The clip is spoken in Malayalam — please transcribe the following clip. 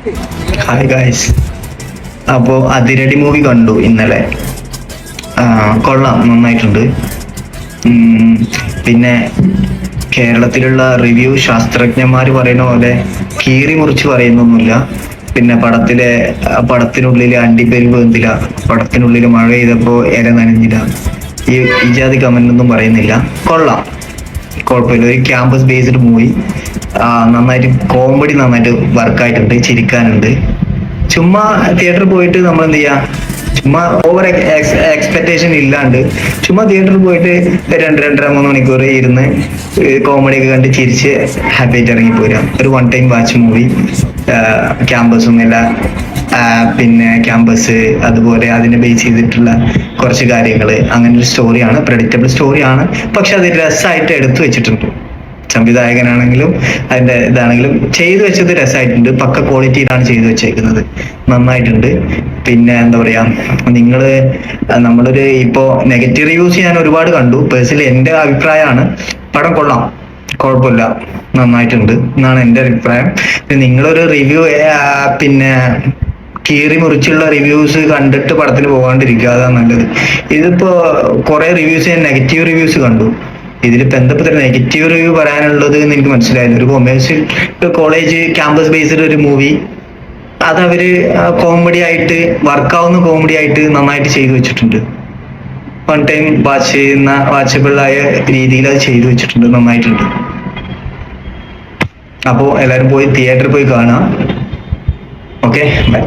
Hi guys. അപ്പോൾ അതിരടി മൂവി കണ്ടു ഇന്നലെ. കൊള്ളാം, നന്നായിട്ടുണ്ട്. പിന്നെ കേരളത്തിലുള്ള റിവ്യൂ ശാസ്ത്രജ്ഞന്മാർ പറയുന്ന പോലെ കീറി മുറിച്ച് പറയുന്നൊന്നുമില്ല. പിന്നെ പടത്തിനുള്ളിൽ അണ്ടിപ്പരിപ്പ് വെന്തില്ല, പടത്തിനുള്ളിൽ മഴ പെയ്തപ്പോൾ ഇല നനഞ്ഞില്ല, ഈ ജാതി കമന്റ് ഒന്നും പറയുന്നില്ല. കൊള്ളാം, കുഴപ്പമില്ല. ഒരു ക്യാമ്പസ് ബേസ്ഡ് മൂവി. നന്നായിട്ട് കോമഡി നന്നായിട്ട് വർക്കായിട്ടുണ്ട്, ചിരിക്കാനുണ്ട്. ചുമ്മാ തിയേറ്ററിൽ പോയിട്ട് നമ്മൾ എന്ത് ചെയ്യാ, ചുമ്മാ ഓവർ എക്സ്പെക്ടേഷൻ ഇല്ലാണ്ട് ചുമ്മാ തിയേറ്ററിൽ പോയിട്ട് 2-2.5-3 മണിക്കൂർ ഇരുന്ന് കോമഡി ഒക്കെ കണ്ട് ചിരിച്ച് ഹാപ്പി ആയിട്ട് ഇറങ്ങി പോരാം. ഒരു വൺ ടൈം വാച്ച് മൂവി. ക്യാമ്പസും എല്ലാം, പിന്നെ ക്യാമ്പസ്, അതുപോലെ അതിനെ ബേസ് ചെയ്തിട്ടുള്ള കുറച്ച് കാര്യങ്ങൾ, അങ്ങനെ ഒരു സ്റ്റോറിയാണ്. പ്രെഡിക്റ്റബിൾ സ്റ്റോറിയാണ്, പക്ഷെ അത് രസമായിട്ട് എടുത്തു വെച്ചിട്ടുണ്ട്. സംവിധായകനാണെങ്കിലും അതിന്റെ ഇതാണെങ്കിലും ചെയ്തു വെച്ചത് രസമായിട്ടുണ്ട്. പക്ക ക്വാളിറ്റിയിലാണ് ചെയ്തു വെച്ചേക്കുന്നത്, നന്നായിട്ടുണ്ട്. പിന്നെ എന്താ പറയാ, നമ്മളൊരു ഇപ്പോ നെഗറ്റീവ് റിവ്യൂസ് ഞാൻ ഒരുപാട് കണ്ടു. പേഴ്സണലി എന്റെ അഭിപ്രായമാണ്, പടം കൊള്ളാം, കുഴപ്പമില്ല, നന്നായിട്ടുണ്ട് എന്നാണ് എന്റെ അഭിപ്രായം. നിങ്ങളൊരു റിവ്യൂ പിന്നെ കീറി മുറിച്ചുള്ള റിവ്യൂസ് കണ്ടിട്ട് പടത്തിന് പോകാണ്ടിരിക്കുക, അതാണ് നല്ലത്. ഇതിപ്പോ കുറെ റിവ്യൂസ്, ഞാൻ നെഗറ്റീവ് റിവ്യൂസ് കണ്ടു. ഇതിലിപ്പോ എന്താ നെഗറ്റീവ് റിവ്യൂ പറയാനുള്ളത് എന്ന് എനിക്ക് മനസ്സിലായിരുന്നു. ഒരു കൊമേഴ്സ്യൽ കോളേജ് ക്യാമ്പസ് ബേസ്ഡ് ഒരു മൂവി, അത് അവര് കോമഡി ആയിട്ട്, വർക്കാവുന്ന കോമഡി ആയിട്ട് നന്നായിട്ട് ചെയ്തു വെച്ചിട്ടുണ്ട്. വൺ ടൈം വാച്ചബിൾ ആയ രീതിയിൽ അത് ചെയ്തു വെച്ചിട്ടുണ്ട്, നന്നായിട്ടുണ്ട്. അപ്പോൾ എല്ലാവരും പോയി തിയേറ്ററിൽ പോയി കാണാം. Okay, by.